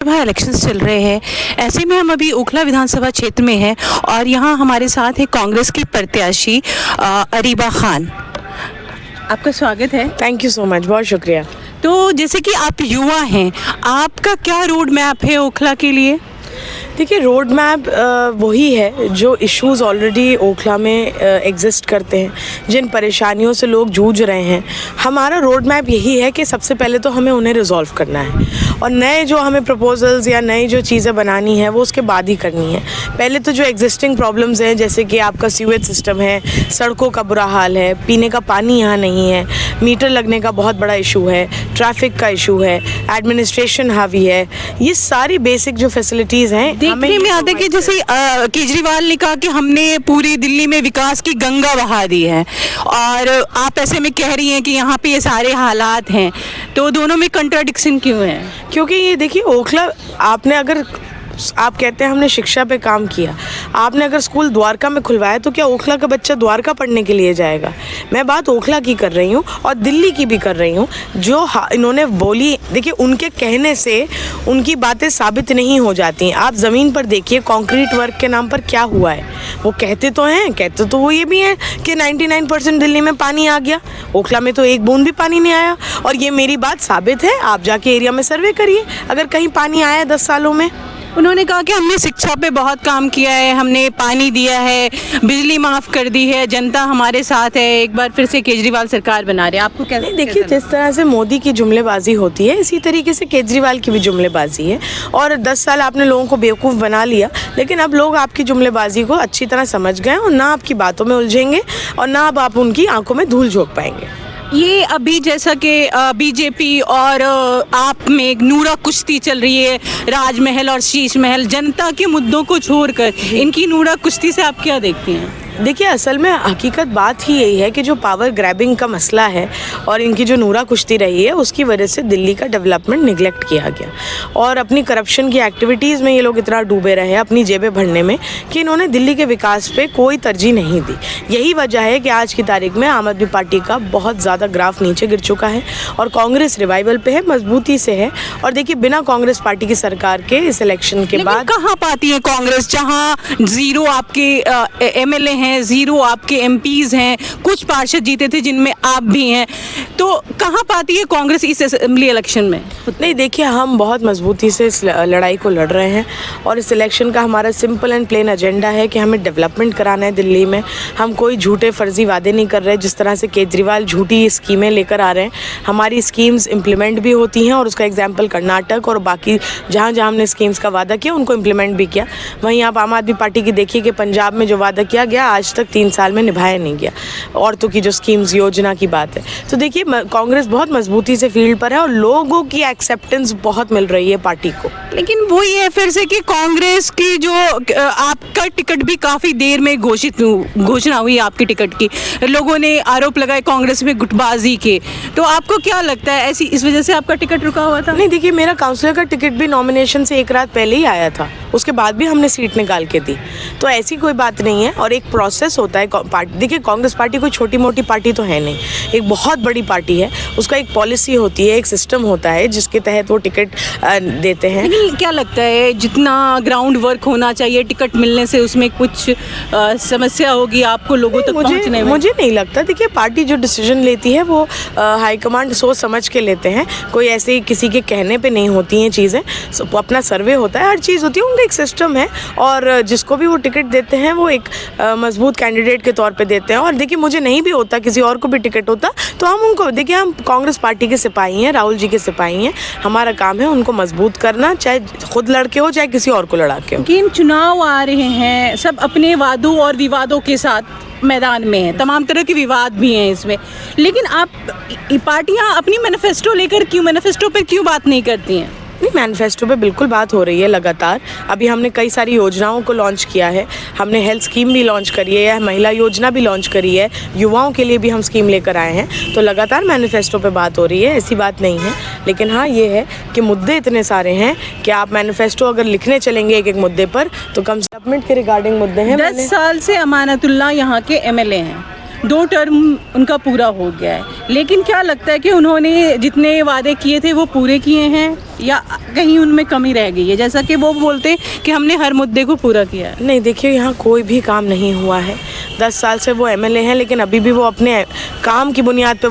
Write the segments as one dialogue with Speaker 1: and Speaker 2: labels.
Speaker 1: विधानसभा elections चल रहे हैं। ऐसे में हम अभी ओखला विधानसभा क्षेत्र में हैं और यहाँ हमारे साथ है कांग्रेस की प्रत्याशी अरीबा खान। आपका स्वागत है।
Speaker 2: थैंक यू सो मच, बहुत शुक्रिया।
Speaker 1: तो जैसे कि आप युवा हैं, आपका क्या रोड मैप है ओखला के लिए?
Speaker 2: देखिए, रोड मैप वही है जो इश्यूज़ ऑलरेडी ओखला में एग्जिस्ट करते हैं, जिन परेशानियों से लोग जूझ रहे हैं। हमारा रोड मैप यही है कि सबसे पहले तो हमें उन्हें रिजॉल्व करना है और नए जो हमें प्रपोजल्स या नई जो चीज़ें बनानी है वो उसके बाद ही करनी है। पहले तो जो एग्जिस्टिंग प्रॉब्लम्स हैं, जैसे कि आपका सीवेज सिस्टम है, सड़कों का बुरा हाल है, पीने का पानी यहाँ नहीं है, मीटर लगने का बहुत बड़ा इशू है, ट्रैफिक का इशू है, एडमिनिस्ट्रेशन हावी है, ये सारी बेसिक जो फैसिलिटीज़ हैं।
Speaker 1: देखने में आता है कि जैसे केजरीवाल ने कहा कि हमने पूरी दिल्ली में विकास की गंगा बहा दी है और आप ऐसे में कह रही हैं कि यहाँ पे ये सारे हालात हैं, तो दोनों में कंट्राडिक्शन क्यों है?
Speaker 2: क्योंकि ये देखिए, ओखला आपने अगर आप कहते हैं हमने शिक्षा पे काम किया, आपने अगर स्कूल द्वारका में खुलवाया तो क्या ओखला का बच्चा द्वारका पढ़ने के लिए जाएगा? मैं बात ओखला की कर रही हूँ और दिल्ली की भी कर रही हूँ। जो इन्होंने बोली, देखिए उनके कहने से उनकी बातें साबित नहीं हो जाती। आप ज़मीन पर देखिए कंक्रीट वर्क के नाम पर क्या हुआ है। वो कहते तो वो ये भी हैं कि 99% दिल्ली में पानी आ गया, ओखला में तो एक बूंद भी पानी नहीं आया। और ये मेरी बात साबित है, आप जाके एरिया में सर्वे करिए अगर कहीं पानी आया 10 सालों में।
Speaker 1: उन्होंने कहा कि हमने शिक्षा पे बहुत काम किया है, हमने पानी दिया है, बिजली माफ़ कर दी है, जनता हमारे साथ है। एक बार फिर से केजरीवाल सरकार बना रहे हैं, आपको क्या?
Speaker 2: देखिए, जिस तरह से मोदी की जुमलेबाजी होती है, इसी तरीके से केजरीवाल की भी जुमलेबाजी है। और 10 साल आपने लोगों को बेवकूफ़ बना लिया, लेकिन अब लोग आपकी जुमलेबाजी को अच्छी तरह समझ गए और ना आपकी बातों में उलझेंगे और ना अब आप उनकी आंखों में धूल झोंक पाएंगे।
Speaker 1: ये अभी जैसा कि बीजेपी और आप में एक नूरा कुश्ती चल रही है, राजमहल और शीश महल, जनता के मुद्दों को छोड़कर इनकी नूरा कुश्ती से आप क्या देखती हैं?
Speaker 2: देखिए, असल में हकीकत बात ही यही है कि जो पावर ग्रैबिंग का मसला है और इनकी जो नूरा कुश्ती रही है, उसकी वजह से दिल्ली का डेवलपमेंट निगलेक्ट किया गया और अपनी करप्शन की एक्टिविटीज़ में ये लोग इतना डूबे रहे अपनी जेबें भरने में कि इन्होंने दिल्ली के विकास पे कोई तरजीह नहीं दी। यही वजह है कि आज की तारीख में आम आदमी पार्टी का बहुत ज़्यादा ग्राफ नीचे गिर चुका है और कांग्रेस रिवाइवल पे है, मजबूती से है। और देखिए, बिना कांग्रेस पार्टी की सरकार के इस इलेक्शन के बाद
Speaker 1: कहाँ पाती है कांग्रेस, जहाँ ज़ीरो आपके MLA हैं, ज़ीरो आपके MPs हैं, कुछ पार्षद जीते थे जिनमें आप भी हैं, तो कहाँ पाती है कांग्रेस इस असेंबली इलेक्शन में?
Speaker 2: नहीं, देखिए, हम बहुत मजबूती से इस लड़ाई को लड़ रहे हैं और इस इलेक्शन का हमारा सिंपल एंड प्लेन एजेंडा है कि हमें डेवलपमेंट कराना है दिल्ली में। हम कोई झूठे फर्जी वादे नहीं कर रहे, जिस तरह से केजरीवाल झूठी स्कीमें लेकर आ रहे हैं। हमारी स्कीम्स इम्प्लीमेंट भी होती हैं और उसका एग्जाम्पल कर्नाटक और बाकी जहाँ जहाँ हमने स्कीम्स का वादा किया उनको इम्प्लीमेंट भी किया। वहीं आप आम आदमी पार्टी की देखिए कि पंजाब में जो वादा किया गया आज तक 3 साल में निभाया नहीं गया। औरतों की जो स्कीम्स योजना की बात है, तो देखिए कांग्रेस बहुत मजबूती से फील्ड पर है और लोगों की एक्सेप्टेंस बहुत मिल रही है पार्टी को।
Speaker 1: लेकिन वो ये है फिर से कि कांग्रेस की जो आपका टिकट भी काफ़ी देर में घोषणा हुई आपकी टिकट की, लोगों ने आरोप लगाए कांग्रेस में गुटबाजी के, तो आपको क्या लगता है ऐसी इस वजह से आपका टिकट रुका हुआ था?
Speaker 2: नहीं, देखिए, मेरा काउंसलर का टिकट भी नॉमिनेशन से एक रात पहले ही आया था, उसके बाद भी हमने सीट निकाल के दी, तो ऐसी कोई बात नहीं है। और एक प्रोसेस होता है पार्टी, देखिए कांग्रेस पार्टी कोई छोटी मोटी पार्टी तो है नहीं, एक बहुत बड़ी पार्टी है, उसका एक पॉलिसी होती है, एक सिस्टम होता है जिसके तहत वो टिकट देते हैं।
Speaker 1: लेकिन क्या लगता है जितना ग्राउंड वर्क होना चाहिए टिकट मिलने से उसमें कुछ समस्या होगी आपको लोगों तक पहुंचने में?
Speaker 2: मुझे नहीं लगता। देखिए, पार्टी जो डिसीजन लेती है वो हाईकमांड सोच समझ के लेते हैं, कोई ऐसे किसी के कहने पे नहीं होती हैं चीज़ें, अपना सर्वे होता है, हर चीज़ होती है, उनका एक सिस्टम है और जिसको भी वो टिकट देते हैं वो एक मजबूत कैंडिडेट के तौर पे देते हैं। और देखिए, मुझे नहीं भी होता, किसी और को भी टिकट होता तो हम उनको, देखिए हम कांग्रेस पार्टी के सिपाही हैं, राहुल जी के सिपाही हैं, हमारा काम है उनको मजबूत करना, चाहे खुद लड़के हो चाहे किसी और को लड़ा के हो।
Speaker 1: लेकिन चुनाव आ रहे हैं, सब अपने वादों और विवादों के साथ मैदान में हैं, तमाम तरह के विवाद भी हैं इसमें, लेकिन आप पार्टियां अपनी मैनिफेस्टो लेकर मैनिफेस्टो पर क्यों बात नहीं करती हैं?
Speaker 2: नहीं, मैनिफेस्टो पे बिल्कुल बात हो रही है लगातार। अभी हमने कई सारी योजनाओं को लॉन्च किया है, हमने हेल्थ स्कीम भी लॉन्च करी है, महिला योजना भी लॉन्च करी है, युवाओं के लिए भी हम स्कीम लेकर आए हैं, तो लगातार मैनिफेस्टो पे बात हो रही है, ऐसी बात नहीं है। लेकिन हाँ, ये है कि मुद्दे इतने सारे हैं कि आप मैनिफेस्टो अगर लिखने चलेंगे एक एक मुद्दे पर तो कम डेवलपमेंट के रिगार्डिंग मुद्दे हैं।
Speaker 1: 10 साल से अमानतुल्लाह यहाँ के MLA हैं, 2 टर्म उनका पूरा हो गया है, लेकिन क्या लगता है कि उन्होंने जितने वादे किए थे वो पूरे किए हैं या कहीं उनमें कमी रह गई है, जैसा कि वो बोलते कि हमने हर मुद्दे को पूरा किया है?
Speaker 2: नहीं, देखिए यहाँ कोई भी काम नहीं हुआ है। 10 साल से वो एमएलए हैं, लेकिन अभी भी वो अपने काम की बुनियाद पे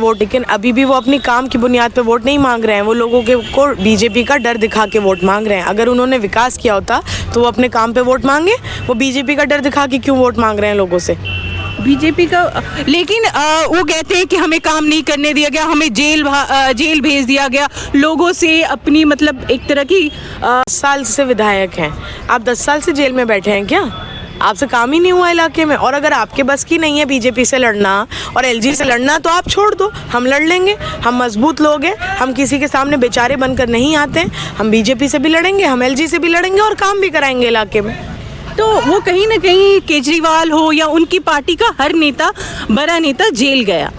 Speaker 2: वोट नहीं मांग रहे हैं। वो लोगों के को बीजेपी का डर दिखा के वोट मांग रहे हैं। अगर उन्होंने विकास किया होता तो वो अपने काम पे वोट मांगे, वो बीजेपी का डर दिखा के क्यों वोट मांग रहे हैं लोगों से?
Speaker 1: बीजेपी का, लेकिन वो कहते हैं कि हमें काम नहीं करने दिया गया, हमें जेल भेज दिया गया, लोगों से अपनी मतलब एक तरह की
Speaker 2: 10 साल से विधायक हैं आप, 10 साल से जेल में बैठे हैं क्या? आपसे काम ही नहीं हुआ इलाके में? और अगर आपके बस की नहीं है बीजेपी से लड़ना और एलजी से लड़ना तो आप छोड़ दो, हम लड़ लेंगे। हम मजबूत लोग हैं, हम किसी के सामने बेचारे बनकर नहीं आते हैं। हम बीजेपी से भी लड़ेंगे, हम एलजी से भी लड़ेंगे और काम भी कराएंगे इलाके में।
Speaker 1: तो वो कहीं ना कहीं केजरीवाल हो या उनकी पार्टी का हर नेता, बड़ा नेता जेल गया,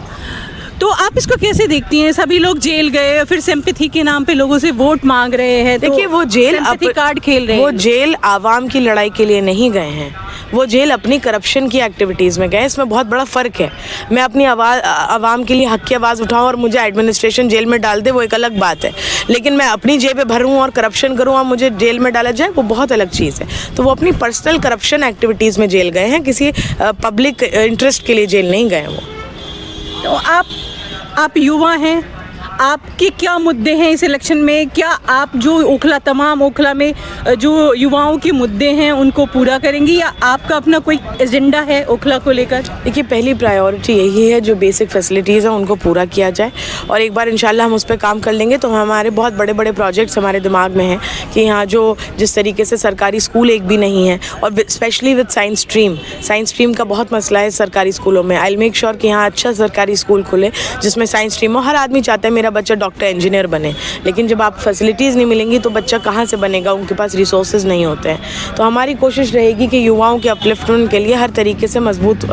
Speaker 1: तो आप इसको कैसे देखती हैं? सभी लोग जेल गए, फिर सिंपैथी के नाम पे लोगों से वोट मांग रहे हैं।
Speaker 2: देखिए वो जेल
Speaker 1: कार्ड खेल रहे हैं।
Speaker 2: वो जेल आवाम की लड़ाई के लिए नहीं गए हैं, वो जेल अपनी करप्शन की एक्टिविटीज़ में गए। इसमें बहुत बड़ा फ़र्क है। मैं अपनी आवाम के लिए हक की आवाज़ उठाऊं और मुझे एडमिनिस्ट्रेशन जेल में डाल दे, वो एक अलग बात है। लेकिन मैं अपनी जेब भरूं और करप्शन करूं और मुझे जेल में डाला जाए, वो बहुत अलग चीज़ है। तो वो अपनी पर्सनल करप्शन एक्टिविटीज़ में जेल गए हैं, किसी पब्लिक इंटरेस्ट के लिए जेल नहीं गए वो।
Speaker 1: तो आप युवा हैं, आपके क्या मुद्दे हैं इस इलेक्शन में? क्या आप जो तमाम ओखला में जो युवाओं के मुद्दे हैं उनको पूरा करेंगी, या आपका अपना कोई एजेंडा है ओखला को लेकर?
Speaker 2: देखिए पहली प्रायोरिटी यही है, जो बेसिक फैसिलिटीज़ हैं उनको पूरा किया जाए, और एक बार इंशाल्लाह हम उस पर काम कर लेंगे। तो हमारे बहुत बड़े बड़े प्रोजेक्ट्स हमारे दिमाग में हैं कि यहाँ जो जिस तरीके से सरकारी स्कूल एक भी नहीं है, और स्पेशली विद साइंस स्ट्रीम का बहुत मसला है सरकारी स्कूलों में। आई विल मेक श्योर कि यहाँ अच्छा सरकारी स्कूल खुले जिसमें साइंस स्ट्रीम हो। हर आदमी चाहता है मेरा बच्चा डॉक्टर इंजीनियर बने, लेकिन जब आप फैसिलिटीज़ नहीं मिलेंगी तो बच्चा कहाँ से बनेगा? उनके पास रिसोर्सेज नहीं होते हैं। तो हमारी कोशिश रहेगी कि युवाओं के अपलिफ्टमेंट के लिए हर तरीके से मजबूत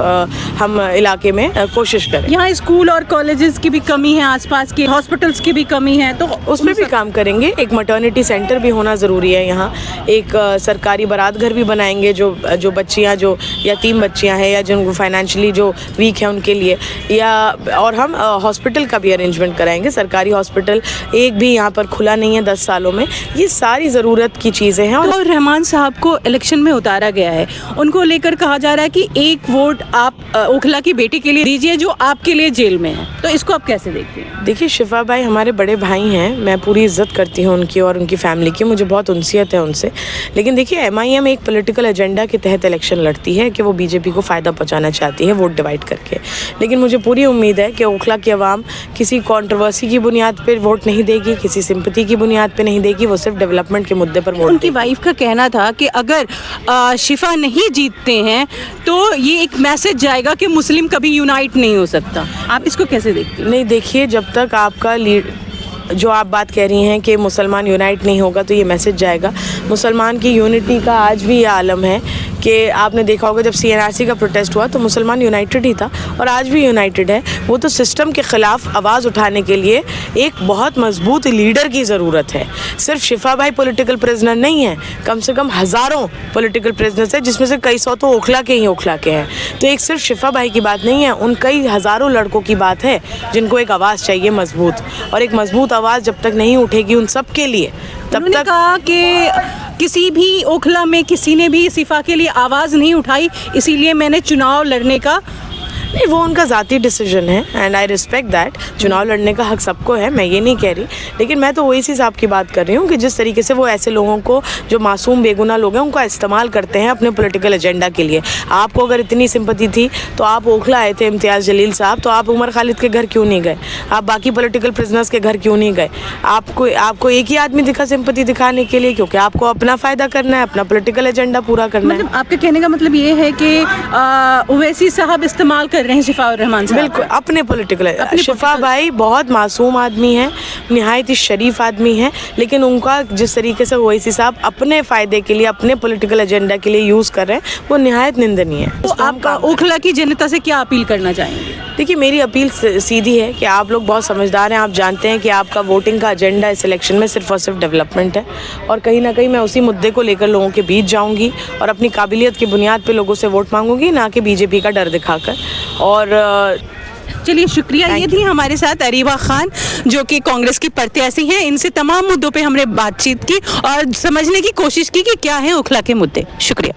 Speaker 2: हम इलाके में कोशिश करें।
Speaker 1: यहाँ स्कूल और कॉलेजेस की भी कमी है, आसपास के हॉस्पिटल्स की भी कमी है, तो
Speaker 2: उसमें भी काम करेंगे। एक मैटरनिटी सेंटर भी होना ज़रूरी है यहाँ। एक सरकारी बारात घर भी बनाएंगे जो बच्चियाँ, जो यतीम बच्चियाँ हैं या जिनको फाइनेंशियली जो वीक है उनके लिए, या और हम हॉस्पिटल का भी अरेंजमेंट कराएंगे। सरकारी हॉस्पिटल एक भी यहाँ पर खुला नहीं है 10 सालों में। ये सारी ज़रूरत की चीज़ें हैं।
Speaker 1: और रहमान साहब को इलेक्शन में उतारा गया है, उनको लेकर कहा जा रहा है कि एक वोट आप ओखला की बेटी के लिए दीजिए जो आपके लिए जेल में है, तो इसको आप कैसे देखते हैं?
Speaker 2: देखिए शिफा भाई हमारे बड़े भाई हैं, मैं पूरी इज्जत करती हूँ उनकी और उनकी फैमिली की, मुझे बहुत उनसियत है उनसे। लेकिन देखिए MIM एक पॉलिटिकल एजेंडा के तहत इलेक्शन लड़ती है कि वो बीजेपी को फ़ायदा पहुँचाना चाहती है वोट डिवाइड करके। लेकिन मुझे पूरी उम्मीद है कि ओखला की आवाम किसी कंट्रोवर्सी की बुनियाद पर वोट नहीं देगी, किसी सिंपैथी की बुनियाद पर नहीं देगी, वो सिर्फ डेवलपमेंट के मुद्दे पर वोट।
Speaker 1: उनकी वाइफ का कहना था कि अगर शिफा नहीं जीतते हैं तो ये एक मैसेज जाएगा कि मुस्लिम कभी यूनाइट नहीं हो सकता। आप इसको कैसे देखते हैं?
Speaker 2: नहीं देखिए, जब तक आपका लीड जो आप बात कह रही हैं कि मुसलमान यूनाइट नहीं होगा तो ये मैसेज जाएगा। मुसलमान की यूनिटी का आज भी ये आलम है कि आपने देखा होगा जब CNRC का प्रोटेस्ट हुआ तो मुसलमान यूनाइटेड ही था और आज भी यूनाइटेड है। वो तो सिस्टम के ख़िलाफ़ आवाज़ उठाने के लिए एक बहुत मजबूत लीडर की ज़रूरत है। सिर्फ शिफा भाई पॉलिटिकल प्रिजनर नहीं है, कम से कम हज़ारों पॉलिटिकल प्रिजनर्स हैं, जिसमें से कई सौ तो ओखला के हैं। तो एक सिर्फ शिफा भाई की बात नहीं है, उन कई हज़ारों लड़कों की बात है जिनको एक आवाज़ चाहिए मजबूत, और एक मजबूत आवाज़ जब तक नहीं उठेगी उन सब के लिए तब तक।
Speaker 1: कहा कि किसी भी ओखला में किसी ने भी शिफा के लिए आवाज़ नहीं उठाई, इसीलिए मैंने चुनाव लड़ने का।
Speaker 2: नहीं, वो उनका ज़ाती डिसीजन है एंड आई रिस्पेक्ट दैट। चुनाव लड़ने का हक सबको है, मैं ये नहीं कह रही, लेकिन मैं तो ओवैसी साहब की बात कर रही हूँ कि जिस तरीके से वो ऐसे लोगों को जो मासूम बेगुनाह लोग हैं उनका इस्तेमाल करते हैं अपने पॉलिटिकल एजेंडा के लिए। आपको अगर इतनी सिंपैथी थी तो आप ओखला आए थे इम्तियाज़ जलील साहब, तो आप उमर खालिद के घर क्यों नहीं गए? आप बाकी पॉलिटिकल प्रिजनर्स के घर क्यों नहीं गए? आपको एक ही आदमी दिखा सिंपैथी दिखाने के लिए, क्योंकि आपको अपना फ़ायदा करना है, अपना पॉलिटिकल एजेंडा पूरा करना है।
Speaker 1: मतलब आपके कहने का मतलब ये है कि ओवैसी साहब इस्तेमाल कर रहे हैं शिफा और रहमान साहब?
Speaker 2: बिल्कुल, अपने पॉलिटिकल। शिफा भाई बहुत मासूम आदमी है, निहायत ही शरीफ आदमी है, लेकिन उनका जिस तरीके से ओवैसी साहब अपने फ़ायदे के लिए अपने पॉलिटिकल एजेंडा के लिए यूज़ कर रहे हैं वो निहायत निंदनीय है।
Speaker 1: तो आप ओखला की जनता से क्या अपील करना चाहेंगे?
Speaker 2: देखिए, मेरी अपील सीधी है कि आप लोग बहुत समझदार हैं, आप जानते हैं कि आपका वोटिंग का एजेंडा इस इलेक्शन में सिर्फ और सिर्फ डेवलपमेंट है, और कहीं ना कहीं मैं उसी मुद्दे को लेकर लोगों के बीच जाऊंगी और अपनी काबिलियत की बुनियाद पे लोगों से वोट मांगूंगी, ना कि बीजेपी का डर दिखाकर। और
Speaker 1: चलिए, शुक्रिया। ये थी हमारे साथ अरीबा खान, जो कि कांग्रेस की प्रत्याशी हैं। इनसे तमाम मुद्दों पे हमने बातचीत की और समझने की कोशिश की कि क्या है ओखला के मुद्दे। शुक्रिया।